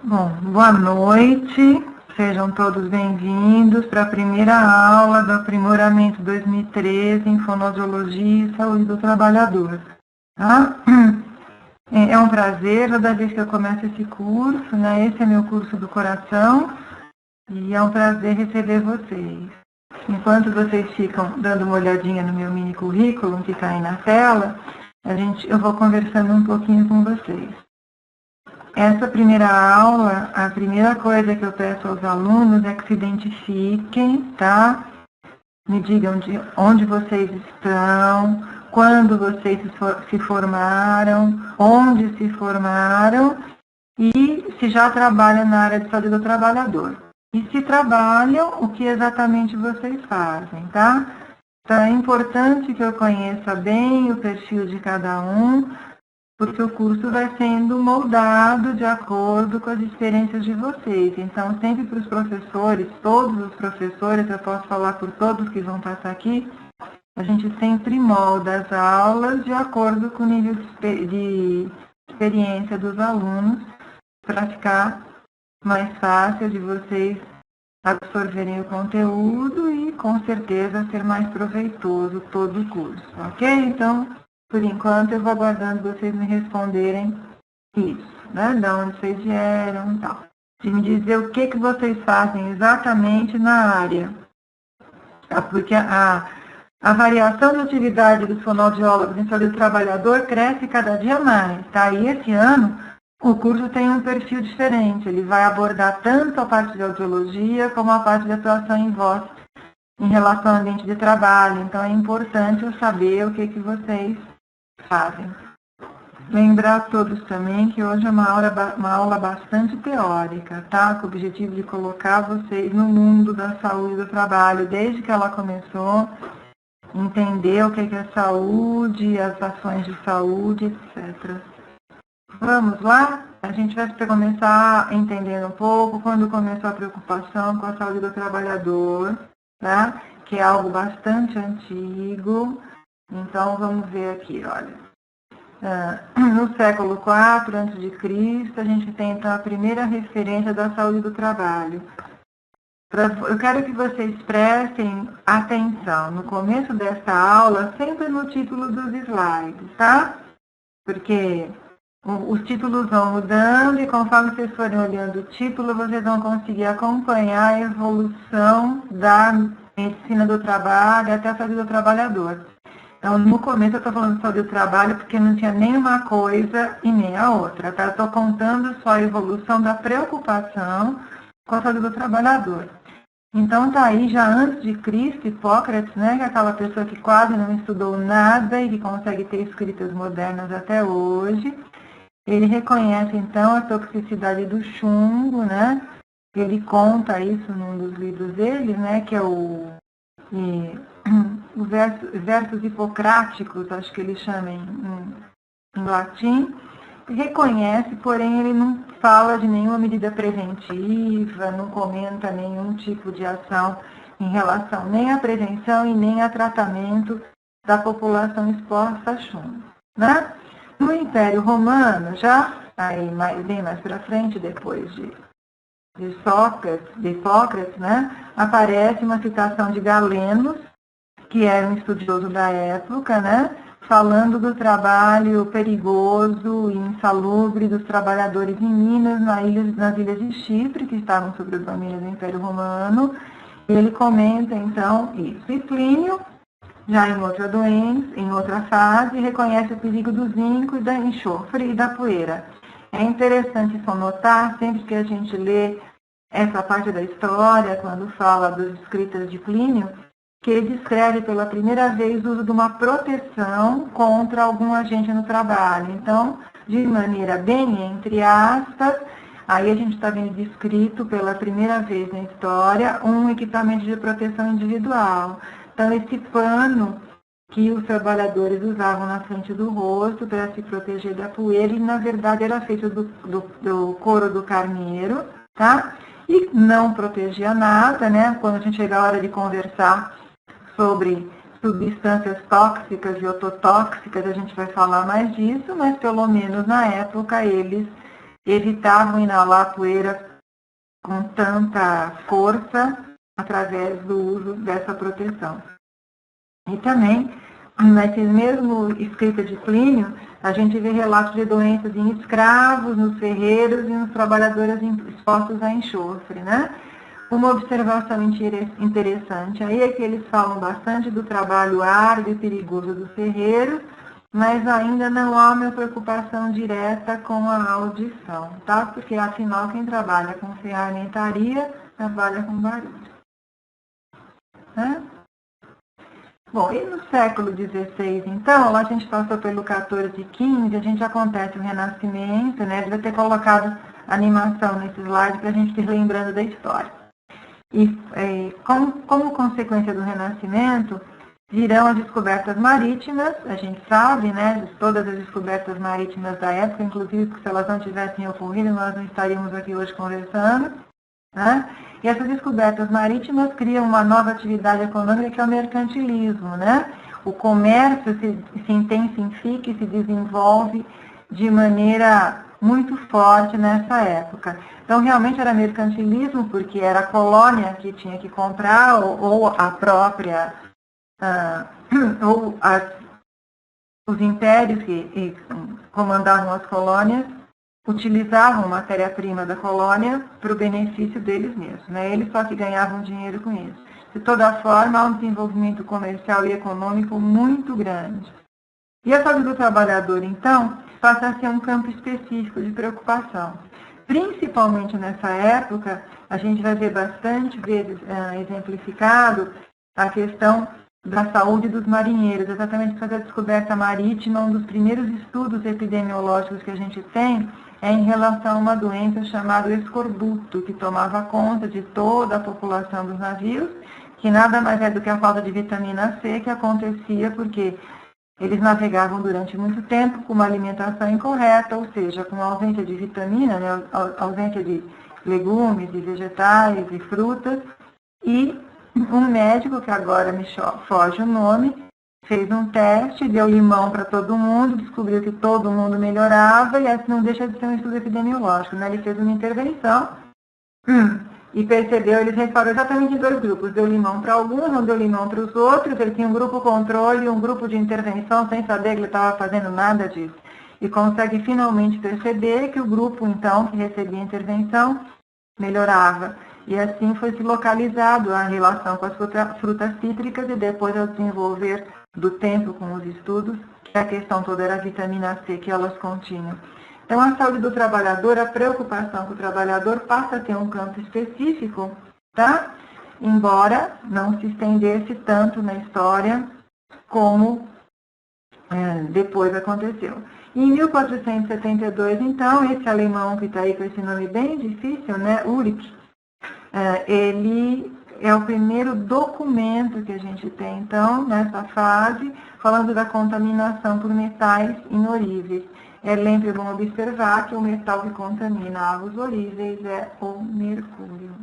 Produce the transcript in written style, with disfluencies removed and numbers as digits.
Bom, boa noite, sejam todos bem-vindos para a primeira aula do Aprimoramento 2013 em Fonoaudiologia e Saúde do Trabalhador. Tá? É um prazer, toda vez que eu começo esse curso, né? Esse é meu curso do coração e é um prazer receber vocês. Enquanto vocês ficam dando uma olhadinha no meu mini currículo que está aí na tela, eu vou conversando um pouquinho com vocês. Essa primeira aula, a primeira coisa que eu peço aos alunos é que se identifiquem, tá? Me digam de onde vocês estão, quando vocês se formaram, onde se formaram e se já trabalham na área de saúde do trabalhador. E se trabalham, o que exatamente vocês fazem, tá? Então é importante que eu conheça bem o perfil de cada um, porque o curso vai sendo moldado de acordo com as experiências de vocês. Então, sempre para os professores, todos os professores, eu posso falar por todos que vão passar aqui, a gente sempre molda as aulas de acordo com o nível de experiência dos alunos, para ficar mais fácil de vocês absorverem o conteúdo e, com certeza, ser mais proveitoso todo o curso, ok? Então, por enquanto, eu vou aguardando vocês me responderem isso, né? De onde vocês vieram e tal. De me dizer o que vocês fazem exatamente na área. Tá? Porque a variação de atividade dos fonoaudiólogos em saúde do trabalhador cresce cada dia mais, tá? E esse ano, o curso tem um perfil diferente. Ele vai abordar tanto a parte de audiologia como a parte de atuação em voz em relação ao ambiente de trabalho. Então, é importante eu saber o que vocês fazem. Lembrar a todos também que hoje é uma aula bastante teórica, tá? Com o objetivo de colocar vocês no mundo da saúde e do trabalho, desde que ela começou, entender o que é saúde, as ações de saúde, etc. Vamos lá? A gente vai começar entendendo um pouco quando começou a preocupação com a saúde do trabalhador, tá? Que é algo bastante antigo. Então, vamos ver aqui, olha. No século IV a.C., a gente tem então a primeira referência da saúde do trabalho. Eu quero que vocês prestem atenção no começo dessa aula, sempre no título dos slides, tá? Porque os títulos vão mudando e conforme vocês forem olhando o título, vocês vão conseguir acompanhar a evolução da medicina do trabalho até a saúde do trabalhador. Então, no começo eu estou falando só do trabalho porque não tinha nenhuma coisa e nem a outra, tá? Eu estou contando só a evolução da preocupação com a saúde do trabalhador. Então, tá aí já antes de Cristo, Hipócrates, né? Que é aquela pessoa que quase não estudou nada e que consegue ter escritas modernas até hoje. Ele reconhece, então, a toxicidade do chumbo, né? Ele conta isso num dos livros dele, né? Que é os versos hipocráticos, acho que ele chama em latim, reconhece, porém ele não fala de nenhuma medida preventiva, não comenta nenhum tipo de ação em relação nem à prevenção e nem a tratamento da população exposta a chumbo, né? No Império Romano, já aí bem mais para frente, depois de Hipócrates, né, aparece uma citação de Galeno, que era um estudioso da época, né, falando do trabalho perigoso e insalubre dos trabalhadores em Minas, nas ilhas de Chipre, que estavam sob o domínio do Império Romano. E ele comenta, então, isso. E Plínio, já em outra doença, em outra fase, reconhece o perigo do zinco, da enxofre e da poeira. É interessante só notar, sempre que a gente lê essa parte da história, quando fala das escritas de Plínio, que ele descreve pela primeira vez o uso de uma proteção contra algum agente no trabalho. Então, de maneira bem entre aspas, aí a gente está vendo descrito pela primeira vez na história um equipamento de proteção individual. Então, esse pano que os trabalhadores usavam na frente do rosto para se proteger da poeira, e na verdade era feito do couro do carneiro, tá? E não protegia nada, né? Quando a gente chega a hora de conversar sobre substâncias tóxicas e ototóxicas, a gente vai falar mais disso, mas pelo menos na época eles evitavam inalar poeira com tanta força através do uso dessa proteção. E também, nesse mesmo escrita de Plínio, a gente vê relatos de doenças em escravos, nos ferreiros e nos trabalhadores expostos a enxofre, né? Uma observação interessante aí é que eles falam bastante do trabalho árduo e perigoso dos ferreiros, mas ainda não há uma preocupação direta com a audição, tá? Porque, afinal, quem trabalha com ferramentaria trabalha com barulho. Né? Bom, e no século XVI, então, a gente passou pelo 14 e 15, a gente acontece o Renascimento, né? Devia ter colocado animação nesse slide para a gente ir lembrando da história. E como consequência do Renascimento, virão as descobertas marítimas, a gente sabe, né, de todas as descobertas marítimas da época, inclusive porque se elas não tivessem ocorrido, nós não estaríamos aqui hoje conversando, né? E essas descobertas marítimas criam uma nova atividade econômica que é o mercantilismo, né? O comércio se intensifica e se desenvolve de maneira muito forte nessa época. Então, realmente era mercantilismo, porque era a colônia que tinha que comprar, ou a própria, os impérios que comandavam as colônias, utilizavam matéria-prima da colônia para o benefício deles mesmos, né? Eles só que ganhavam dinheiro com isso. De toda forma, há um desenvolvimento comercial e econômico muito grande. E a saúde do trabalhador, então, passa a ser um campo específico de preocupação. Principalmente nessa época, a gente vai ver bastante vezes exemplificado a questão da saúde dos marinheiros, exatamente por causa da descoberta marítima. Um dos primeiros estudos epidemiológicos que a gente tem é em relação a uma doença chamada escorbuto, que tomava conta de toda a população dos navios, que nada mais é do que a falta de vitamina C, que acontecia porque eles navegavam durante muito tempo com uma alimentação incorreta, ou seja, com ausência de vitamina, né, ausência de legumes, de vegetais e frutas, e um médico, que agora me foge o nome, fez um teste, deu limão para todo mundo, descobriu que todo mundo melhorava, e esse não deixa de ser um estudo epidemiológico, né? Ele fez uma intervenção e percebeu, ele separou exatamente em dois grupos, deu limão para alguns, não deu limão para os outros, ele tinha um grupo controle e um grupo de intervenção, sem saber que ele estava fazendo nada disso. E consegue finalmente perceber que o grupo, então, que recebia intervenção, melhorava. E assim foi se localizado a relação com as frutas cítricas e depois ao desenvolver do tempo com os estudos, que a questão toda era a vitamina C que elas continham. Então, a saúde do trabalhador, a preocupação com o trabalhador passa a ter um campo específico, tá? Embora não se estendesse tanto na história como depois aconteceu. E em 1472, então, esse alemão que está aí com esse nome bem difícil, né, Ulrich, ele é o primeiro documento que a gente tem, então, nessa fase, falando da contaminação por metais inoríveis. É sempre bom observar que o metal que contamina águas oríveis é o mercúrio.